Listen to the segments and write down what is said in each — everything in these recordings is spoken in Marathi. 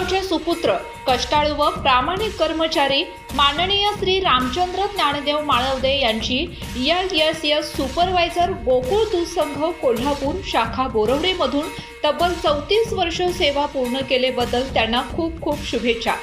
गावचे सुपुत्र कष्टाळू व प्रामाणिक कर्मचारी माननीय श्री रामचंद्र ज्ञानदेव माळवदे यांची LSS सुपरवायझर गोकुळ दूध संघ कोल्हापूर शाखा बोरवडे मधून तब्बल 34 वर्ष सेवा पूर्ण केल्याबद्दल त्यांना खूप खूप शुभेच्छा।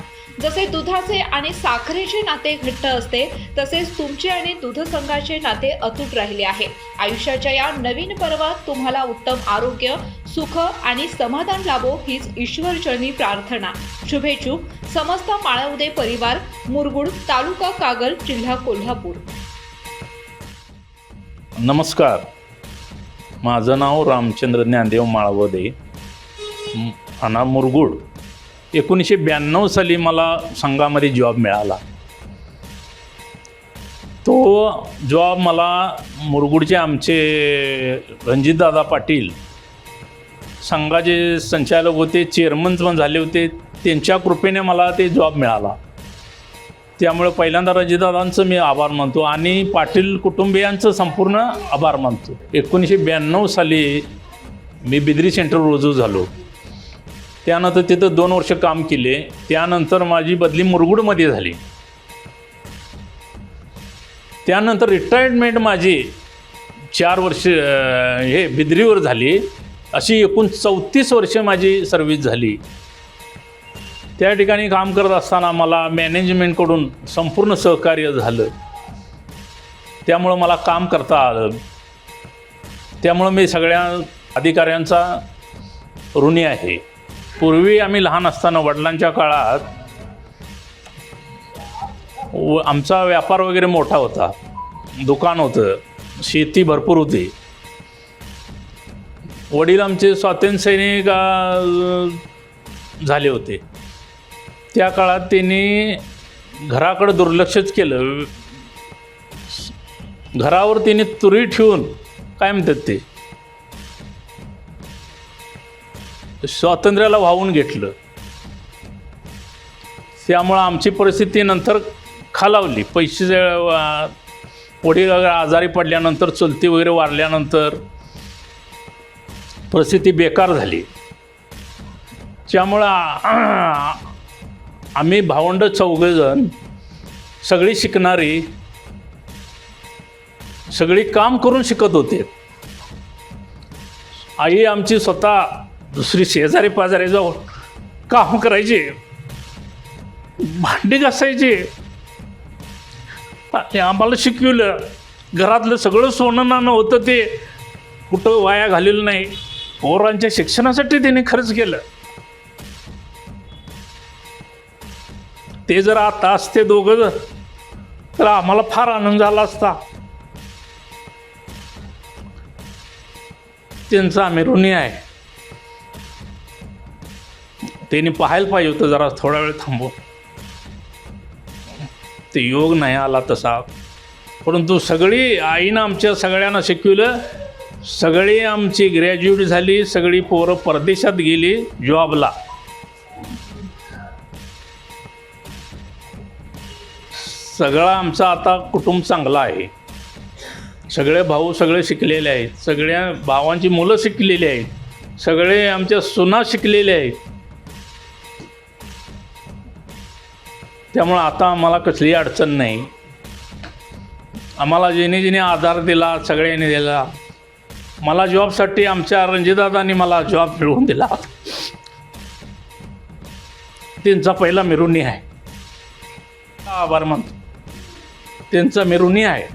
जसे दुधाचे आणि साखरेचे नाते घट्ट असते तसेच तुमचे आणि दूध संघाचे नाते अतूट राहिले आहे। आयुष्याच्या या नवीन पर्वात तुम्हाला उत्तम आरोग्य, सुख आणि समाधान लाभो हीच ईश्वरचरणी प्रार्थना। शुभेच्छुक समस्त माळवदे परिवार, मुरगुड, तालुका कागल, जिल्हा कोल्हापूर। नमस्कार, माझं नाव रामचंद्र ज्ञानदेव माळवदे, अना मुरगुड। 1992 साली मला संघामध्ये जॉब मिळाला। तो जॉब मला मुरगुडचे आमचे रणजितदादा पाटील संघाचे संचालक होते, चेअरमन पण झाले होते, त्यांच्या कृपेने मला ते जॉब मिळाला। त्यामुळे पहिल्यांदा रणजितदादांचं मी आभार मानतो आणि पाटील कुटुंबियांचं संपूर्ण आभार मानतो। 1992 साली मी बिद्री सेंटर रुजू झालो। त्यानंतर तिथं 2 वर्ष काम केले। त्यानंतर माझी बदली मुरगुडमध्ये झाली। त्यानंतर रिटायरमेंट माझी 4 वर्ष हे बिद्रीवर झाली। अशी एकूण 34 वर्ष माझी सर्व्हिस झाली। त्या ठिकाणी काम करत असताना मला मॅनेजमेंटकडून संपूर्ण सहकार्य झालं, त्यामुळं मला काम करता आलं। त्यामुळं मी सगळ्या अधिकाऱ्यांचा ऋणी आहे। पूर्वी आम्ही लहान असताना वडिलांच्या काळात आमचा व्यापार वगैरे मोठा होता, दुकान होतं, शेती भरपूर होती। वडील आमचे स्वातंत्र्य सैनिक झाले होते। त्या काळात त्यांनी घराकडे दुर्लक्षच केलं। घरावर त्यांनी तुरी ठेवून काय म्हणतात ते स्वातंत्र्याला वाहून घेतलं। त्यामुळं आमची परिस्थिती नंतर खालावली। पैसे वडील आजारी पडल्यानंतर, चुलती वगैरे वारल्यानंतर परिस्थिती बेकार झाली। त्यामुळं आम्ही भावंड 4 जण, सगळी शिकणारी, सगळी काम करून शिकत होते। आई आमची स्वतः दुसरी शेजारी पाजारी जाऊन काम करायचे, भांडी घासायचे आणि आम्हाला शिकवलं। घरातलं सगळं सोनं नाणं होतं ते कुठं वाया घालेलं नाही। पोरांच्या शिक्षणासाठी त्यांनी खर्च केलं। ते जर आता असते दोघं तर आम्हाला फार आनंद झाला असता। त्यांचा आम्ही ऋणी आहे। त्यांनी पाहायला पाहिजे होतं जरा थोडा वेळ थांबू, ते योग नाही आला तसा। परंतु सगळी आईनं आमच्या सगळ्यांना शिकवलं। सगळी आमची ग्रॅज्युएट झाली, सगळी पोरं परदेशात गेली जॉबला। सगळं आमचं आता कुटुंब चांगलं आहे। सगळे भाऊ सगळे शिकलेले आहेत, सगळ्या भावांची मुलं शिकलेली आहेत, सगळे आमच्या सुना शिकलेल्या आहेत। त्यामुळं आता आम्हाला कसलीही अडचण नाही। आम्हाला जेणे आधार दिला सगळ्यांनी दिला। मला जॉबसाठी आमच्या रणजितदादांनी मला जॉब मिळवून दिला, त्यांचा पहिला मी ऋणी आहे। आभार मानतो, त्यांचा मी ऋणी आहे।